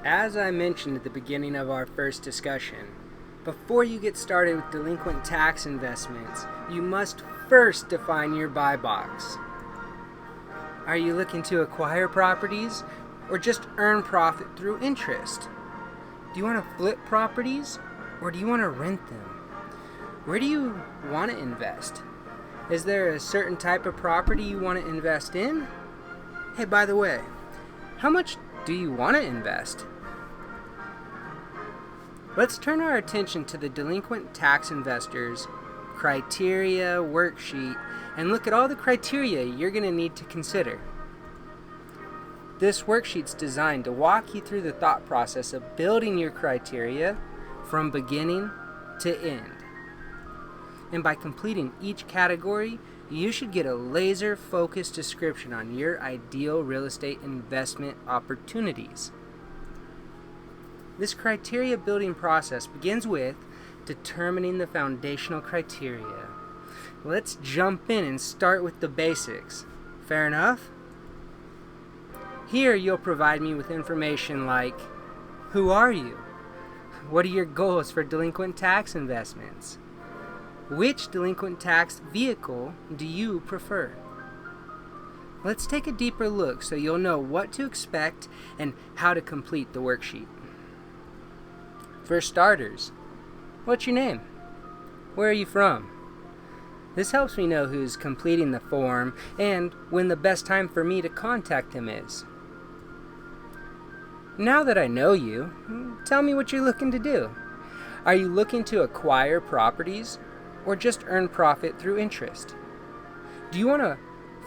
As I mentioned at the beginning of our first discussion, before you get started with delinquent tax investments, you must first define your buy box. Are you looking to acquire properties or just earn profit through interest? Do you want to flip properties or do you want to rent them? Where do you want to invest? Is there a certain type of property you want to invest in? Hey, by the way, how much do you want to invest? Let's turn our attention to the Delinquent Tax Investors Criteria Worksheet and look at all the criteria you're going to need to consider. This worksheet's designed to walk you through the thought process of building your criteria from beginning to end. And by completing each category, you should get a laser-focused description on your ideal real estate investment opportunities. This criteria building process begins with determining the foundational criteria. Let's jump in and start with the basics. Fair enough? Here you'll provide me with information like, who are you? What are your goals for delinquent tax investments? Which delinquent tax vehicle do you prefer? Let's take a deeper look so you'll know what to expect and how to complete the worksheet. For starters, what's your name? Where are you from? This helps me know who's completing the form and when the best time for me to contact him is. Now that I know you, tell me what you're looking to do. Are you looking to acquire properties or just earn profit through interest? Do you want to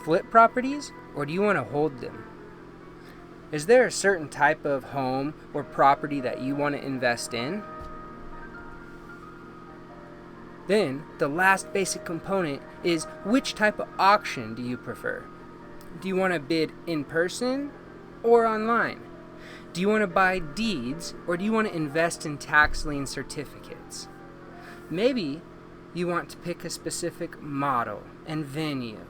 flip properties or do you want to hold them? Is there a certain type of home or property that you want to invest in? Then, the last basic component is which type of auction do you prefer? Do you want to bid in person or online? Do you want to buy deeds or do you want to invest in tax lien certificates? Maybe you want to pick a specific model and venue,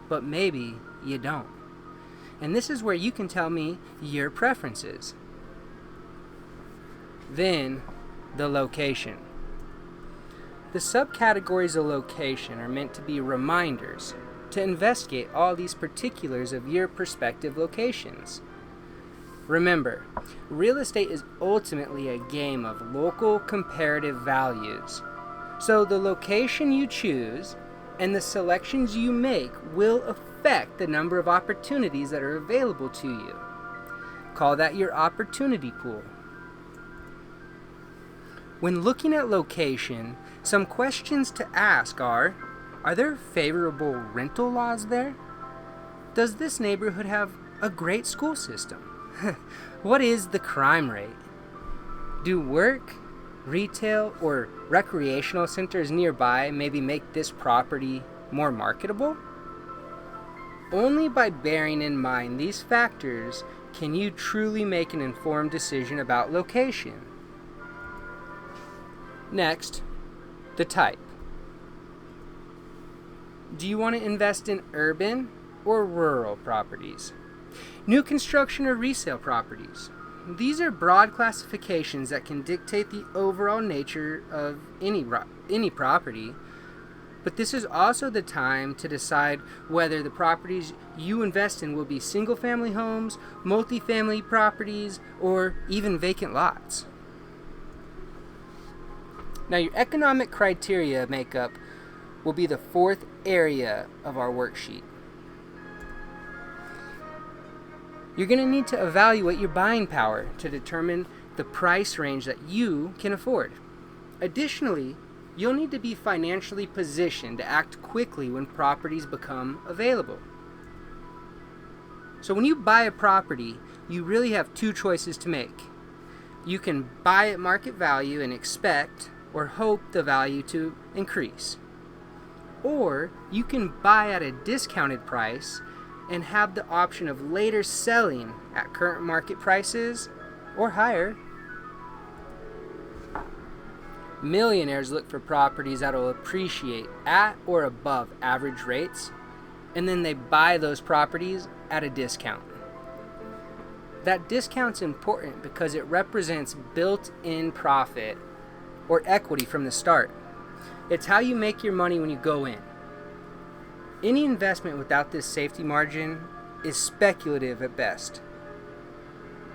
but maybe you don't. And this is where you can tell me your preferences. Then, the location. The subcategories of location are meant to be reminders to investigate all these particulars of your prospective locations. Remember, real estate is ultimately a game of local comparative values. So the location you choose and the selections you make will affect the number of opportunities that are available to you. Call that your opportunity pool. When looking at location, some questions to ask are there favorable rental laws there? Does this neighborhood have a great school system? What is the crime rate? Do work, retail, or recreational centers nearby maybe make this property more marketable? Only by bearing in mind these factors can you truly make an informed decision about location. Next, the type. Do you want to invest in urban or rural properties? New construction or resale properties? These are broad classifications that can dictate the overall nature of any property, but this is also the time to decide whether the properties you invest in will be single-family homes, multifamily properties, or even vacant lots. Now, your economic criteria makeup will be the fourth area of our worksheet. You're going to need to evaluate your buying power to determine the price range that you can afford. Additionally, you'll need to be financially positioned to act quickly when properties become available. So when you buy a property, you really have two choices to make. You can buy at market value and expect or hope the value to increase. Or you can buy at a discounted price and have the option of later selling at current market prices or higher. Millionaires look for properties that will appreciate at or above average rates, and then they buy those properties at a discount. That discount's important because it represents built-in profit or equity from the start. It's how you make your money when you go in. Any investment without this safety margin is speculative at best.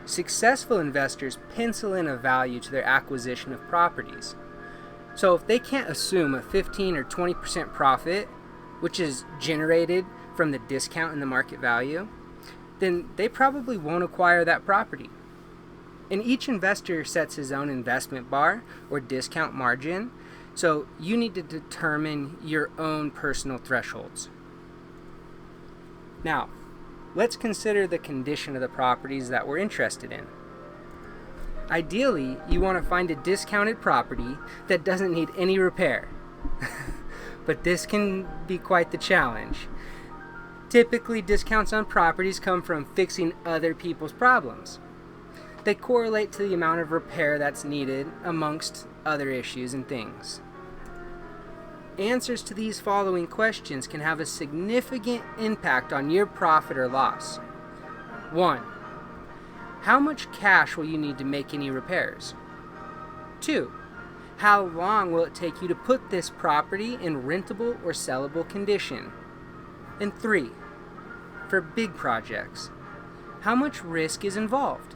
Successful investors pencil in a value to their acquisition of properties. So if they can't assume a 15 or 20% profit, which is generated from the discount in the market value, then they probably won't acquire that property. And each investor sets his own investment bar or discount margin, so you need to determine your own personal thresholds. Now, let's consider the condition of the properties that we're interested in. Ideally, you want to find a discounted property that doesn't need any repair. But this can be quite the challenge. Typically, discounts on properties come from fixing other people's problems. They correlate to the amount of repair that's needed amongst other issues and things. Answers to these following questions can have a significant impact on your profit or loss. 1. How much cash will you need to make any repairs? 2. How long will it take you to put this property in rentable or sellable condition? And 3. For big projects, how much risk is involved?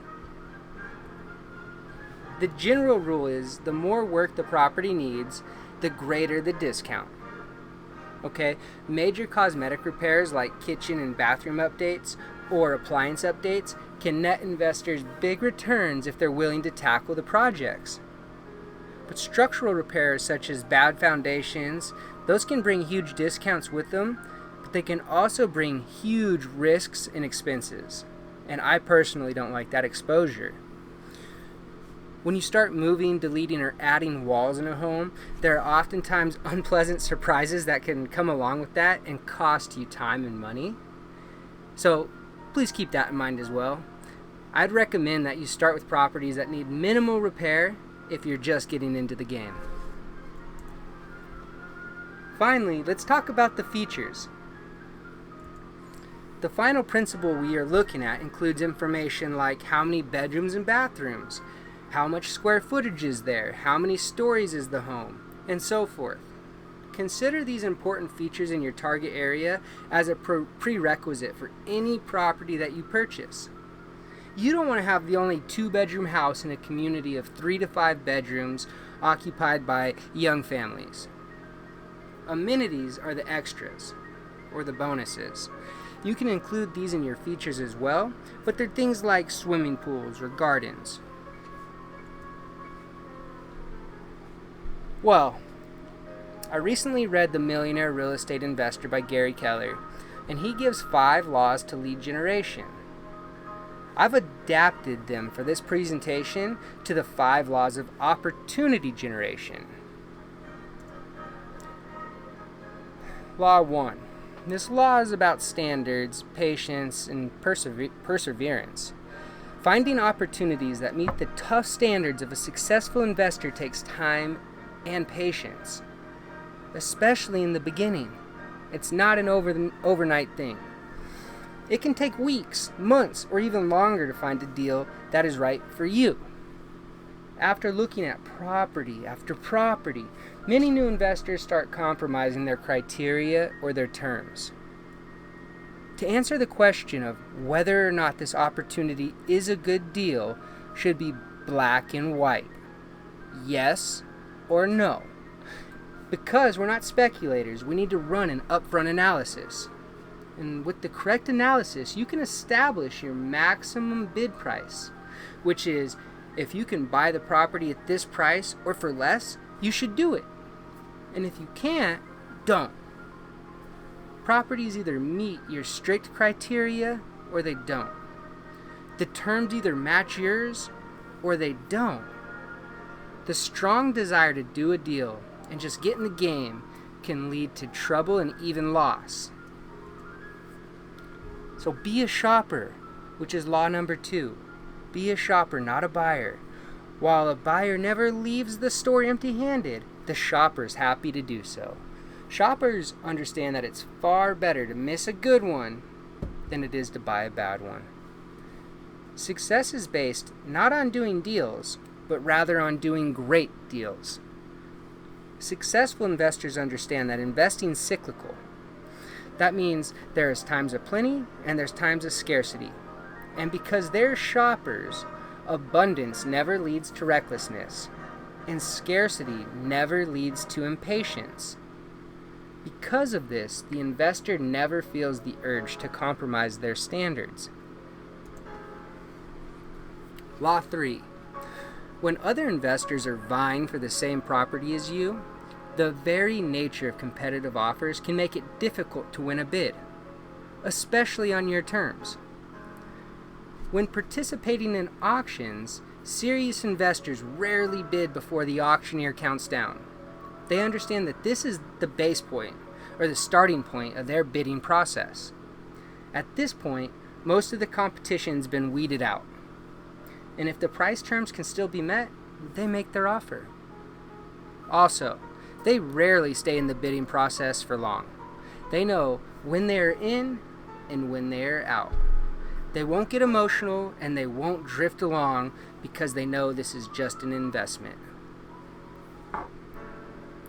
The general rule is the more work the property needs, the greater the discount. Okay, major cosmetic repairs like kitchen and bathroom updates or appliance updates can net investors big returns if they're willing to tackle the projects. But structural repairs such as bad foundations, those can bring huge discounts with them, but they can also bring huge risks and expenses. And I personally don't like that exposure. When you start moving, deleting, or adding walls in a home, there are oftentimes unpleasant surprises that can come along with that and cost you time and money. So please keep that in mind as well. I'd recommend that you start with properties that need minimal repair if you're just getting into the game. Finally, let's talk about the features. The final principle we are looking at includes information like how many bedrooms and bathrooms, how much square footage is there, how many stories is the home, and so forth. Consider these important features in your target area as a prerequisite for any property that you purchase. You don't want to have the only 2-bedroom house in a community of 3 to 5 bedrooms occupied by young families. Amenities are the extras, or the bonuses. You can include these in your features as well, but they're things like swimming pools or gardens. Well, I recently read The Millionaire Real Estate Investor by Gary Keller, and he gives 5 laws to lead generation. I've adapted them for this presentation to the 5 laws of opportunity generation. Law 1. This law is about standards, patience, and perseverance. Finding opportunities that meet the tough standards of a successful investor takes time and patience, especially in the beginning. It's not an overnight thing. It can take weeks, months, or even longer to find a deal that is right for you. After looking at property after property, many new investors start compromising their criteria or their terms. To answer the question of whether or not this opportunity is a good deal should be black and white. Yes or no. Because we're not speculators, we need to run an upfront analysis. And with the correct analysis, you can establish your maximum bid price, which is if you can buy the property at this price or for less, you should do it. And if you can't, don't. Properties either meet your strict criteria or they don't. The terms either match yours or they don't. The strong desire to do a deal and just get in the game can lead to trouble and even loss. So be a shopper, which is law number 2. Be a shopper, not a buyer. While a buyer never leaves the store empty-handed, the shopper's happy to do so. Shoppers understand that it's far better to miss a good one than it is to buy a bad one. Success is based not on doing deals, but rather on doing great deals. Successful investors understand that investing is cyclical. That means there's times of plenty and there's times of scarcity. And because they're shoppers, abundance never leads to recklessness, and scarcity never leads to impatience. Because of this, the investor never feels the urge to compromise their standards. Law 3. When other investors are vying for the same property as you, the very nature of competitive offers can make it difficult to win a bid, especially on your terms. When participating in auctions, serious investors rarely bid before the auctioneer counts down. They understand that this is the base point, or the starting point of their bidding process. At this point, most of the competition's been weeded out. And if the price terms can still be met, they make their offer. Also, they rarely stay in the bidding process for long. They know when they are in and when they are out. They won't get emotional and they won't drift along because they know this is just an investment.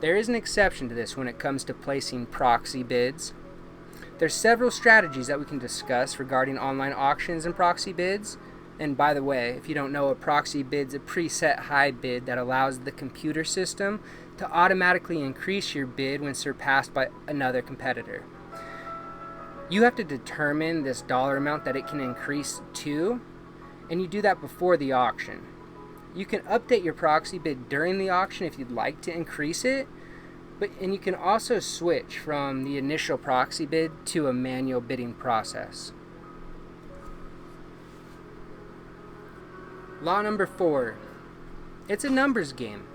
There is an exception to this when it comes to placing proxy bids. There's several strategies that we can discuss regarding online auctions and proxy bids. And by the way, if you don't know, a proxy bid's a preset high bid that allows the computer system to automatically increase your bid when surpassed by another competitor. You have to determine this dollar amount that it can increase to, and you do that before the auction. You can update your proxy bid during the auction if you'd like to increase it, and you can also switch from the initial proxy bid to a manual bidding process. Law number 4. It's a numbers game.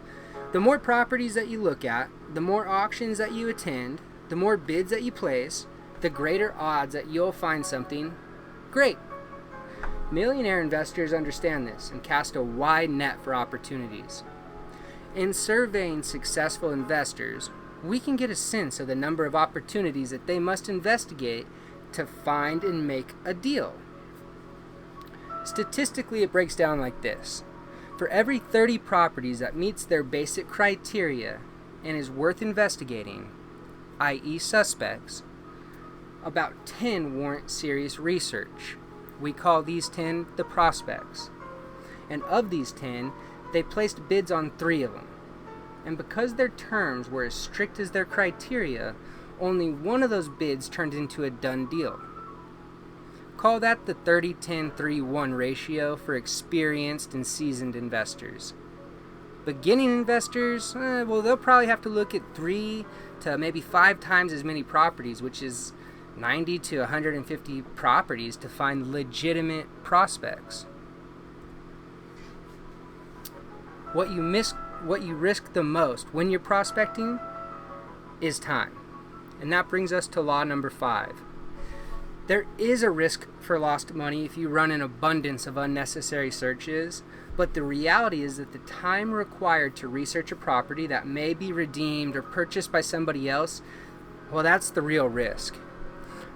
The more properties that you look at, the more auctions that you attend, the more bids that you place, the greater odds that you'll find something great. Millionaire investors understand this and cast a wide net for opportunities. In surveying successful investors, we can get a sense of the number of opportunities that they must investigate to find and make a deal. Statistically, it breaks down like this. For every 30 properties that meets their basic criteria and is worth investigating, i.e. suspects, about 10 warrant serious research. We call these 10 the prospects. And of these 10, they placed bids on 3 of them. And because their terms were as strict as their criteria, only one of those bids turned into a done deal. Call that the 30-10-3-1 ratio for experienced and seasoned investors. Beginning investors, they'll probably have to look at 3 to maybe 5 times as many properties, which is 90 to 150 properties to find legitimate prospects. What you risk the most when you're prospecting is time. And that brings us to law number 5. There is a risk for lost money if you run an abundance of unnecessary searches, but the reality is that the time required to research a property that may be redeemed or purchased by somebody else, well, that's the real risk.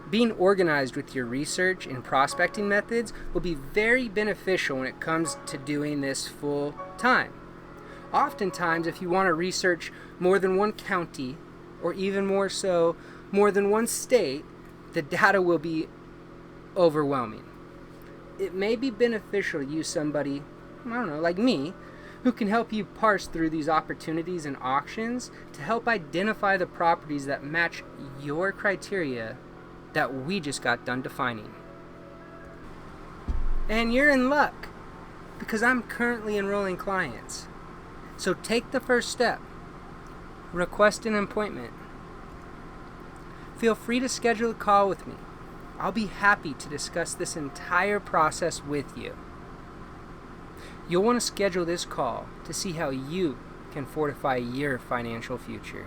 Being organized with your research and prospecting methods will be very beneficial when it comes to doing this full time. Oftentimes, if you want to research more than one county, or even more so, more than one state, the data will be overwhelming. It may be beneficial to use somebody, like me, who can help you parse through these opportunities and auctions to help identify the properties that match your criteria that we just got done defining. And you're in luck, because I'm currently enrolling clients. So take the first step. Request an appointment. Feel free to schedule a call with me. I'll be happy to discuss this entire process with you. You'll want to schedule this call to see how you can fortify your financial future.